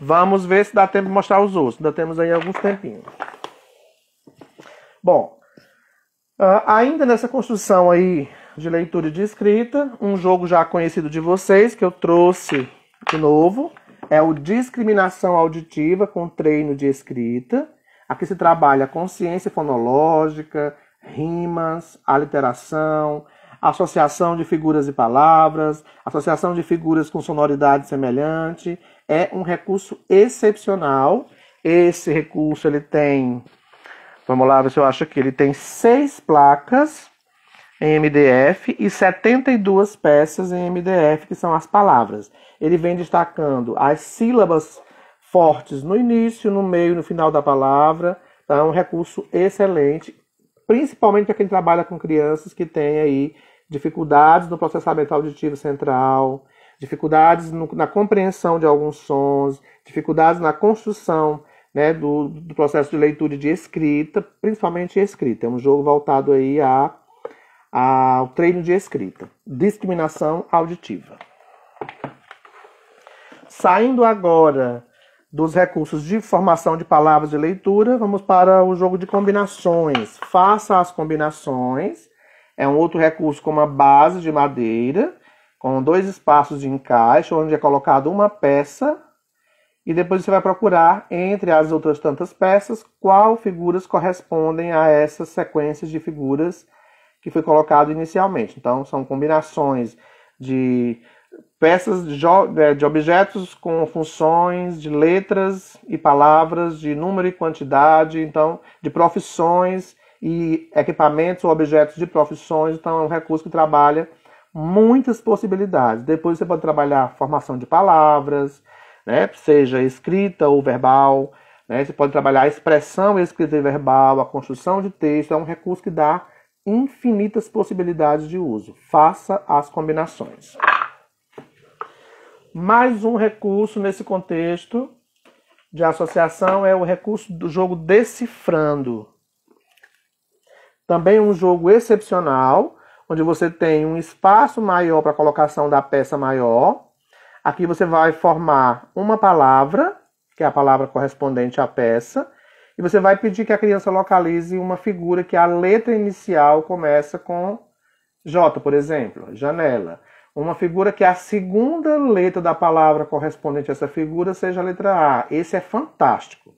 Vamos ver se dá tempo de mostrar os outros. Ainda temos aí alguns tempinhos. Bom, ainda nessa construção aí de leitura e de escrita, um jogo já conhecido de vocês, que eu trouxe de novo, é o Discriminação Auditiva com Treino de Escrita. Aqui se trabalha consciência fonológica, rimas, aliteração, associação de figuras e palavras, associação de figuras com sonoridade semelhante. É um recurso excepcional. Esse recurso ele tem, vamos lá ver se eu acho aqui, ele tem 6 placas em MDF e 72 peças em MDF, que são as palavras. Ele vem destacando as sílabas fortes no início, no meio e no final da palavra. Então, é um recurso excelente, principalmente para quem trabalha com crianças que têm aí dificuldades no processamento auditivo central, dificuldades na compreensão de alguns sons, dificuldades na construção, né, do processo de leitura e de escrita, principalmente escrita. É um jogo voltado aí ao treino de escrita. Discriminação auditiva. Saindo agora dos recursos de formação de palavras de leitura, vamos para o jogo de combinações. Faça as combinações. É um outro recurso com uma base de madeira, com 2 espaços de encaixe, onde é colocado uma peça, e depois você vai procurar, entre as outras tantas peças, qual figuras correspondem a essas sequências de figuras que foi colocado inicialmente. Então, são combinações de peças de objetos com funções, de letras e palavras, de número e quantidade, então, de profissões e equipamentos ou objetos de profissões. Então, é um recurso que trabalha muitas possibilidades. Depois você pode trabalhar a formação de palavras, né, seja escrita ou verbal, né, você pode trabalhar a expressão escrita e verbal, a construção de texto. É um recurso que dá infinitas possibilidades de uso. Faça as combinações. Mais um recurso nesse contexto de associação é o recurso do jogo Decifrando. Também um jogo excepcional, onde você tem um espaço maior para a colocação da peça maior. Aqui você vai formar uma palavra, que é a palavra correspondente à peça, e você vai pedir que a criança localize uma figura que a letra inicial começa com J, por exemplo, janela. Uma figura que a segunda letra da palavra correspondente a essa figura seja a letra A. Esse é fantástico.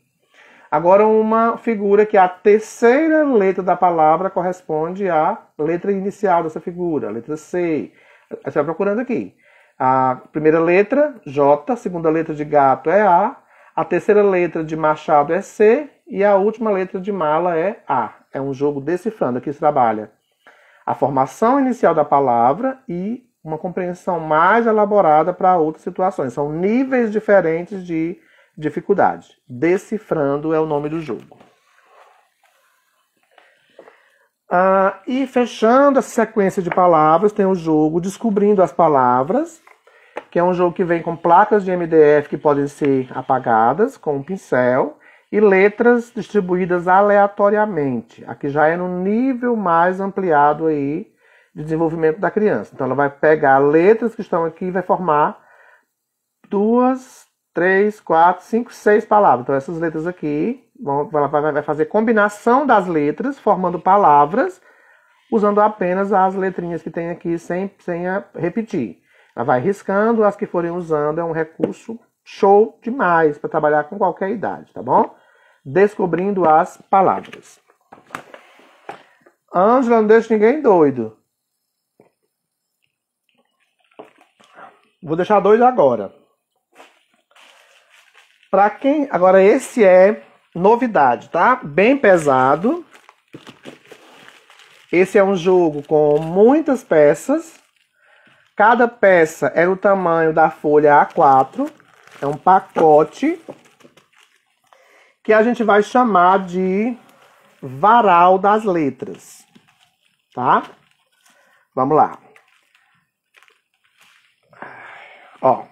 Agora, uma figura que a terceira letra da palavra corresponde à letra inicial dessa figura, a letra C. Você vai procurando aqui. A primeira letra, J, a segunda letra de gato é A terceira letra de machado é C e a última letra de mala é A. É um jogo decifrando. Aqui se trabalha a formação inicial da palavra e uma compreensão mais elaborada para outras situações. São níveis diferentes de dificuldade. Decifrando é o nome do jogo. E fechando essa sequência de palavras, tem o jogo Descobrindo as Palavras, que é um jogo que vem com placas de MDF que podem ser apagadas com um pincel e letras distribuídas aleatoriamente. Aqui já é no nível mais ampliado aí de desenvolvimento da criança. Então ela vai pegar letras que estão aqui e vai formar 2, 3, 4, 5, 6 palavras. Então essas letras aqui, ela vai fazer combinação das letras, formando palavras, usando apenas as letrinhas que tem aqui sem repetir. Ela vai riscando as que forem usando. É um recurso show demais para trabalhar com qualquer idade, tá bom? Descobrindo as palavras. Ângela, não deixa ninguém doido. Vou deixar 2 agora. Para quem... Agora esse é novidade, tá? Bem pesado. Esse é um jogo com muitas peças. Cada peça é do tamanho da folha A4. É um pacote que a gente vai chamar de Varal das Letras, tá? Vamos lá. Ó.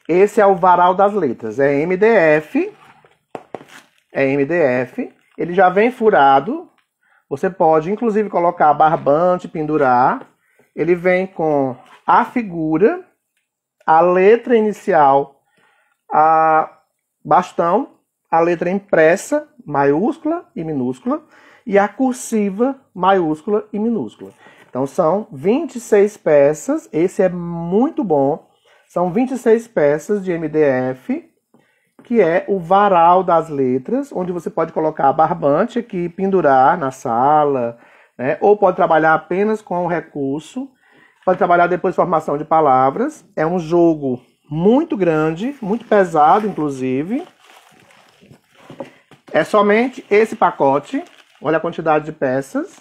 Esse é o Varal das Letras. É MDF. É MDF. Ele já vem furado. Você pode, inclusive, colocar barbante, pendurar. Ele vem com a figura, a letra inicial, a bastão, a letra impressa, maiúscula e minúscula, e a cursiva, maiúscula e minúscula. Então são 26 peças, esse é muito bom. São 26 peças de MDF, que é o Varal das Letras, onde você pode colocar barbante aqui, pendurar na sala, né? Ou pode trabalhar apenas com o recurso, pode trabalhar depois formação de palavras. É um jogo muito grande, muito pesado, inclusive. É somente esse pacote. Olha a quantidade de peças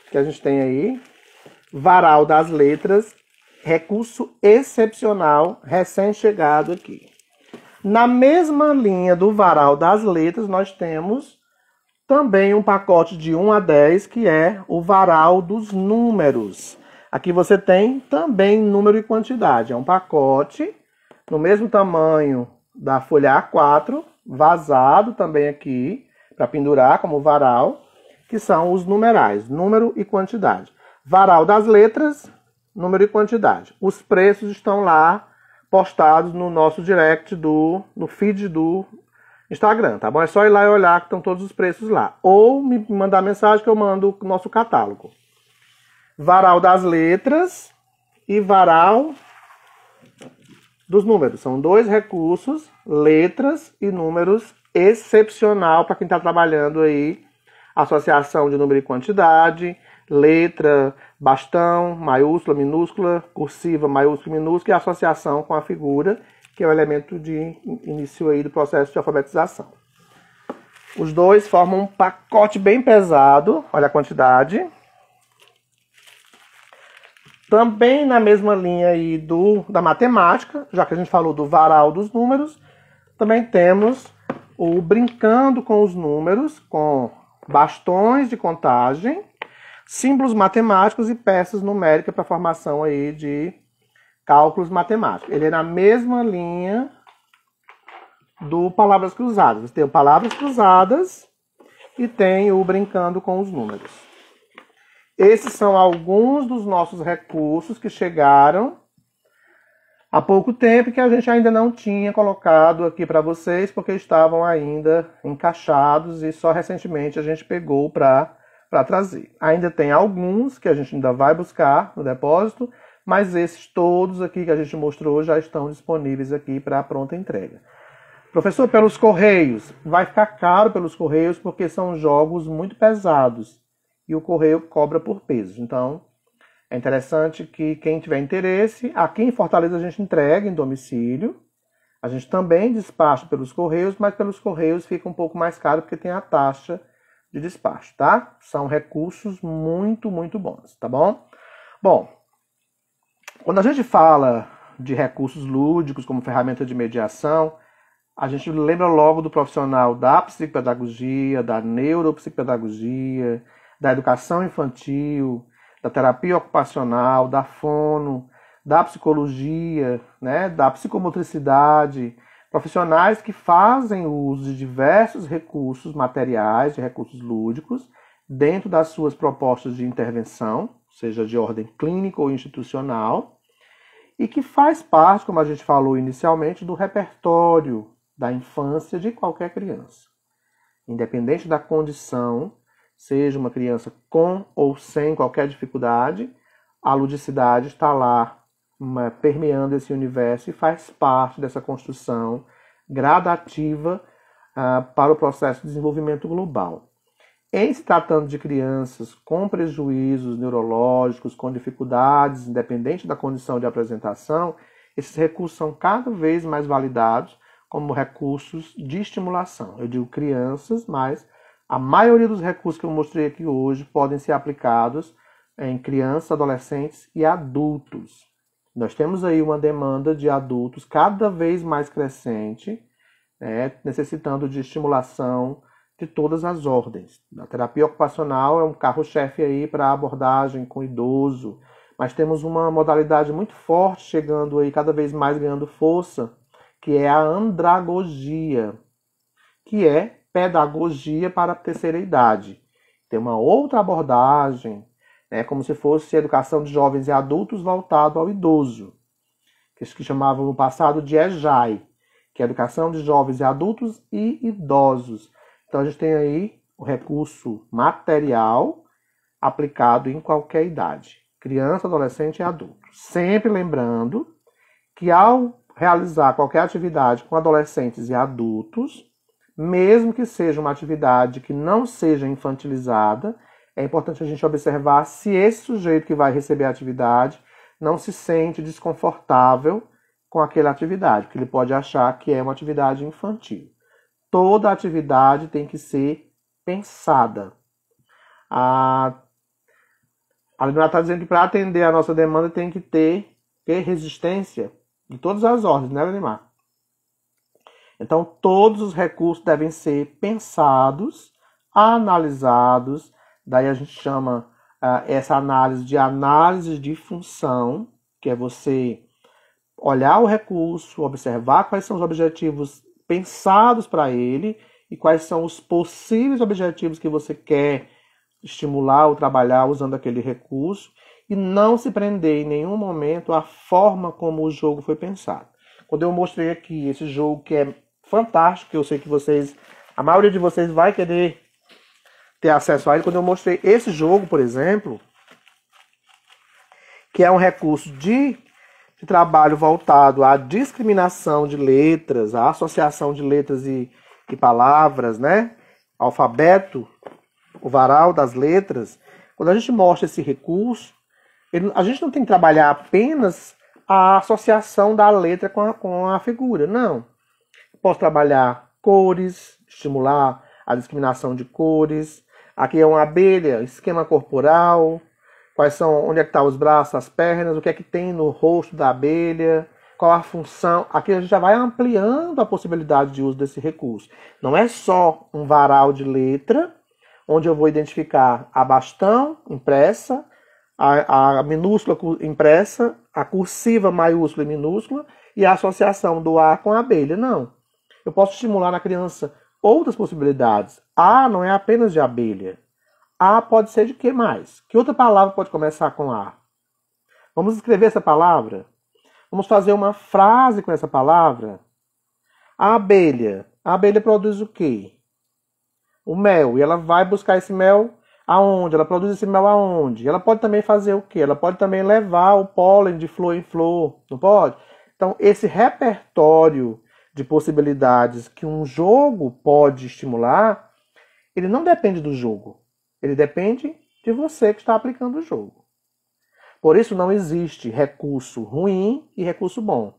que a gente tem aí. Varal das Letras, recurso excepcional, recém-chegado aqui. Na mesma linha do Varal das Letras, nós temos também um pacote de 1 a 10, que é o Varal dos Números. Aqui você tem também número e quantidade. É um pacote no mesmo tamanho da folha A4, vazado também aqui, para pendurar como varal, que são os numerais, número e quantidade. Varal das Letras, número e quantidade. Os preços estão lá postados no nosso direct, no feed do Instagram, tá bom? É só ir lá e olhar que estão todos os preços lá. Ou me mandar mensagem que eu mando o nosso catálogo. Varal das Letras e Varal dos Números. São 2 recursos, letras e números, excepcional para quem está trabalhando aí. Associação de número e quantidade, letra, bastão, maiúscula, minúscula, cursiva, maiúscula e minúscula, e associação com a figura, que é o elemento de início aí do processo de alfabetização. Os dois formam um pacote bem pesado, olha a quantidade. Também na mesma linha aí da matemática, já que a gente falou do Varal dos Números, também temos o Brincando com os Números, com bastões de contagem, símbolos matemáticos e peças numéricas para formação aí de cálculos matemáticos. Ele é na mesma linha do Palavras Cruzadas. Você tem o Palavras Cruzadas e tem o Brincando com os Números. Esses são alguns dos nossos recursos que chegaram há pouco tempo, que a gente ainda não tinha colocado aqui para vocês, porque estavam ainda encaixados e só recentemente a gente pegou para trazer. Ainda tem alguns que a gente ainda vai buscar no depósito, mas esses todos aqui que a gente mostrou já estão disponíveis aqui para pronta entrega. Professor, pelos correios, vai ficar caro pelos correios porque são jogos muito pesados e o correio cobra por peso. Então, é interessante que quem tiver interesse, aqui em Fortaleza a gente entrega em domicílio. A gente também despacha pelos correios, mas pelos correios fica um pouco mais caro porque tem a taxa de despacho, tá? São recursos muito, muito bons, tá bom? Bom, quando a gente fala de recursos lúdicos como ferramenta de mediação, a gente lembra logo do profissional da psicopedagogia, da neuropsicopedagogia, da educação infantil, da terapia ocupacional, da fono, da psicologia, né, da psicomotricidade, profissionais que fazem uso de diversos recursos materiais, de recursos lúdicos, dentro das suas propostas de intervenção, seja de ordem clínica ou institucional, e que faz parte, como a gente falou inicialmente, do repertório da infância de qualquer criança. Independente da condição, seja uma criança com ou sem qualquer dificuldade, a ludicidade está lá permeando esse universo e faz parte dessa construção gradativa para o processo de desenvolvimento global. Em se tratando de crianças com prejuízos neurológicos, com dificuldades, independente da condição de apresentação, esses recursos são cada vez mais validados como recursos de estimulação. Eu digo crianças, mas a maioria dos recursos que eu mostrei aqui hoje podem ser aplicados em crianças, adolescentes e adultos. Nós temos aí uma demanda de adultos cada vez mais crescente, necessitando de estimulação de todas as ordens. A terapia ocupacional é um carro-chefe aí para abordagem com idoso, mas temos uma modalidade muito forte chegando aí, cada vez mais ganhando força, que é a andragogia, que é pedagogia para a terceira idade. Tem uma outra abordagem, como se fosse educação de jovens e adultos voltado ao idoso, que chamavam no passado de EJAI, que é educação de jovens e adultos e idosos. Então a gente tem aí o recurso material aplicado em qualquer idade, criança, adolescente e adulto. Sempre lembrando que ao realizar qualquer atividade com adolescentes e adultos, mesmo que seja uma atividade que não seja infantilizada, é importante a gente observar se esse sujeito que vai receber a atividade não se sente desconfortável com aquela atividade, porque ele pode achar que é uma atividade infantil. Toda atividade tem que ser pensada. A Leonardo está dizendo que para atender a nossa demanda tem que ter resistência de todas as ordens, né, Leonardo? Então, todos os recursos devem ser pensados, analisados. Daí a gente chama essa análise de função, que é você olhar o recurso, observar quais são os objetivos pensados para ele e quais são os possíveis objetivos que você quer estimular ou trabalhar usando aquele recurso, e não se prender em nenhum momento à forma como o jogo foi pensado. Quando eu mostrei aqui esse jogo que é fantástico, que eu sei que a maioria de vocês vai querer ter acesso a ele, quando eu mostrei esse jogo, por exemplo, que é um recurso de trabalho voltado à discriminação de letras, à associação de letras e palavras, né? Alfabeto, o varal das letras. Quando a gente mostra esse recurso, a gente não tem que trabalhar apenas a associação da letra com a figura, não. Posso trabalhar cores, estimular a discriminação de cores. Aqui é uma abelha, esquema corporal, onde é que estão os braços, as pernas, o que é que tem no rosto da abelha, qual a função. Aqui a gente já vai ampliando a possibilidade de uso desse recurso. Não é só um varal de letra, onde eu vou identificar a bastão impressa, a minúscula impressa, a cursiva maiúscula e minúscula e a associação do A com a abelha. Não. Eu posso estimular na criança outras possibilidades. A não é apenas de abelha. A pode ser de que mais? Que outra palavra pode começar com A? Vamos escrever essa palavra? Vamos fazer uma frase com essa palavra? A abelha. A abelha produz o quê? O mel. E ela vai buscar esse mel aonde? Ela produz esse mel aonde? Ela pode também fazer o quê? Ela pode também levar o pólen de flor em flor. Não pode? Então, esse repertório de possibilidades que um jogo pode estimular, ele não depende do jogo. Ele depende de você que está aplicando o jogo. Por isso não existe recurso ruim e recurso bom.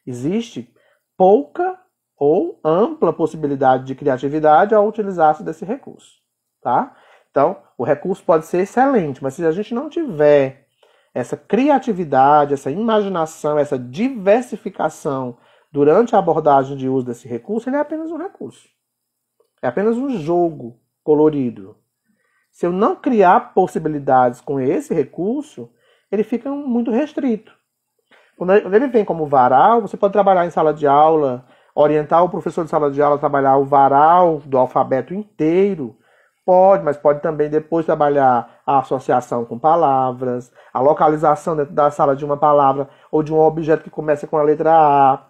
Existe pouca ou ampla possibilidade de criatividade ao utilizar-se desse recurso. Tá? Então, o recurso pode ser excelente, mas se a gente não tiver essa criatividade, essa imaginação, essa diversificação durante a abordagem de uso desse recurso, ele é apenas um recurso. É apenas um jogo colorido. Se eu não criar possibilidades com esse recurso, ele fica muito restrito. Quando ele vem como varal, você pode trabalhar em sala de aula, orientar o professor de sala de aula a trabalhar o varal do alfabeto inteiro. Pode, mas pode também depois trabalhar a associação com palavras, a localização dentro da sala de uma palavra ou de um objeto que começa com a letra A.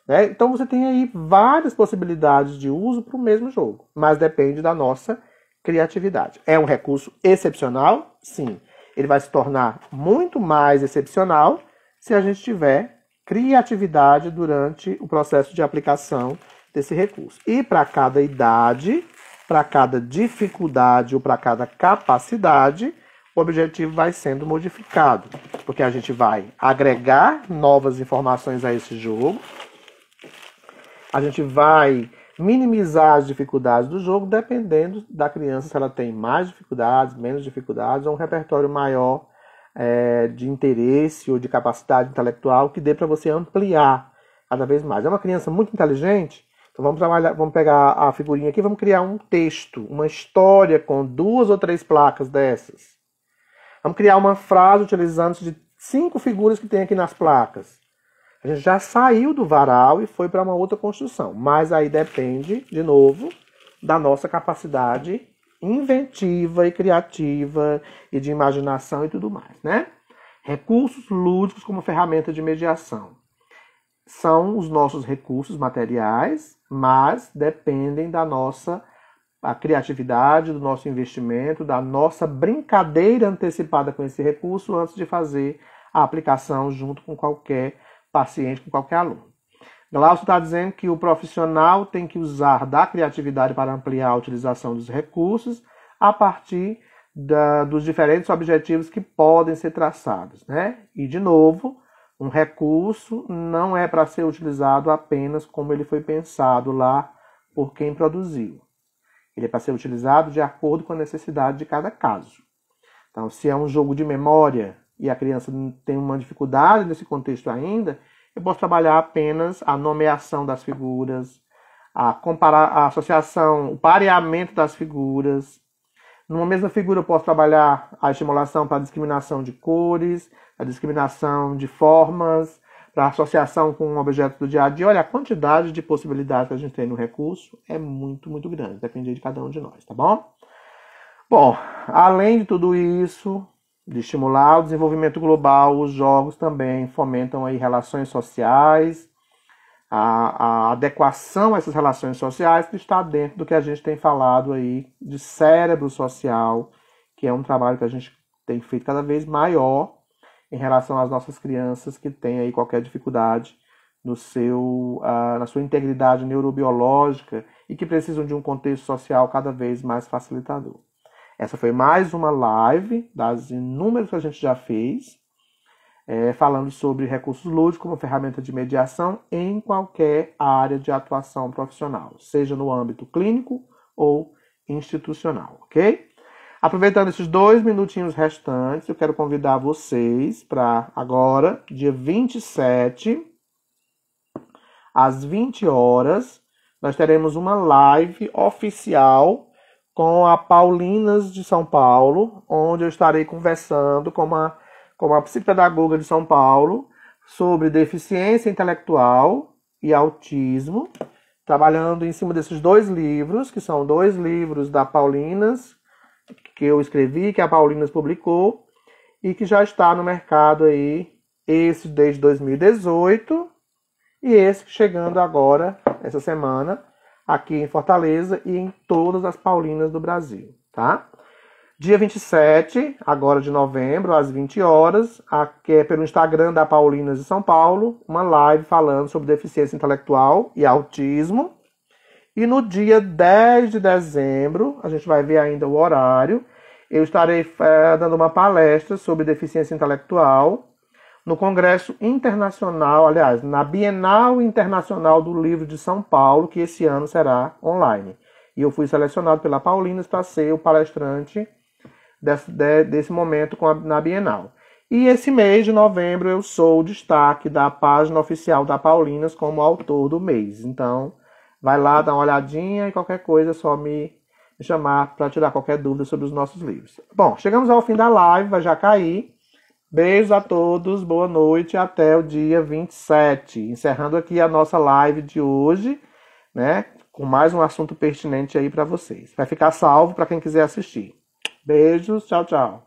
Né? Então você tem aí várias possibilidades de uso para o mesmo jogo, mas depende da nossa criatividade. É um recurso excepcional? Sim. Ele vai se tornar muito mais excepcional se a gente tiver criatividade durante o processo de aplicação desse recurso. E para cada idade, para cada dificuldade ou para cada capacidade, o objetivo vai sendo modificado, porque a gente vai agregar novas informações a esse jogo, a gente vai minimizar as dificuldades do jogo, dependendo da criança, se ela tem mais dificuldades, menos dificuldades, ou um repertório maior de interesse ou de capacidade intelectual que dê para você ampliar cada vez mais. É uma criança muito inteligente, então vamos pegar a figurinha aqui, vamos criar um texto, uma história com 2 ou 3 placas dessas. Vamos criar uma frase utilizando de 5 figuras que tem aqui nas placas. A gente já saiu do varal e foi para uma outra construção, mas aí depende, de novo, da nossa capacidade inventiva e criativa e de imaginação e tudo mais, né? Recursos lúdicos como ferramenta de mediação. São os nossos recursos materiais, mas dependem da nossa criatividade, do nosso investimento, da nossa brincadeira antecipada com esse recurso antes de fazer a aplicação junto com qualquer paciente, com qualquer aluno. Glaucio está dizendo que o profissional tem que usar da criatividade para ampliar a utilização dos recursos a partir dos diferentes objetivos que podem ser traçados, né? E, de novo, um recurso não é para ser utilizado apenas como ele foi pensado lá por quem produziu. Ele é para ser utilizado de acordo com a necessidade de cada caso. Então, se é um jogo de memória e a criança tem uma dificuldade nesse contexto ainda, eu posso trabalhar apenas a nomeação das figuras, a associação, o pareamento das figuras. Numa mesma figura eu posso trabalhar a estimulação para a discriminação de cores, a discriminação de formas, para a associação com um objeto do dia a dia. Olha, a quantidade de possibilidades que a gente tem no recurso é muito, muito grande, depende de cada um de nós, tá bom? Bom, além de tudo isso, de estimular o desenvolvimento global, os jogos também fomentam aí relações sociais, a adequação a essas relações sociais que está dentro do que a gente tem falado aí de cérebro social, que é um trabalho que a gente tem feito cada vez maior em relação às nossas crianças que têm aí qualquer dificuldade na sua integridade neurobiológica e que precisam de um contexto social cada vez mais facilitador. Essa foi mais uma live das inúmeras que a gente já fez, falando sobre recursos lúdicos como ferramenta de mediação em qualquer área de atuação profissional, seja no âmbito clínico ou institucional, ok? Aproveitando esses 2 minutinhos restantes, eu quero convidar vocês para agora, dia 27, às 20 horas, nós teremos uma live oficial com a Paulinas de São Paulo, onde eu estarei conversando com uma psicopedagoga de São Paulo sobre deficiência intelectual e autismo, trabalhando em cima desses 2 livros, que são 2 livros da Paulinas, que eu escrevi, que a Paulinas publicou, e que já está no mercado aí, esse desde 2018, e esse chegando agora, essa semana, aqui em Fortaleza e em todas as Paulinas do Brasil, tá? Dia 27, agora de novembro, às 20 horas, aqui é pelo Instagram da Paulinas de São Paulo, uma live falando sobre deficiência intelectual e autismo. E no dia 10 de dezembro, a gente vai ver ainda o horário, eu estarei dando uma palestra sobre deficiência intelectual no Congresso Internacional, aliás, na Bienal Internacional do Livro de São Paulo, que esse ano será online. E eu fui selecionado pela Paulinas para ser o palestrante desse momento na Bienal. E esse mês de novembro eu sou o destaque da página oficial da Paulinas como autor do mês. Então, vai lá, dá uma olhadinha e qualquer coisa é só me chamar para tirar qualquer dúvida sobre os nossos livros. Bom, chegamos ao fim da live, vai já cair. Beijos a todos, boa noite, até o dia 27. Encerrando aqui a nossa live de hoje, né, com mais um assunto pertinente aí para vocês. Vai ficar salvo para quem quiser assistir. Beijos, tchau, tchau.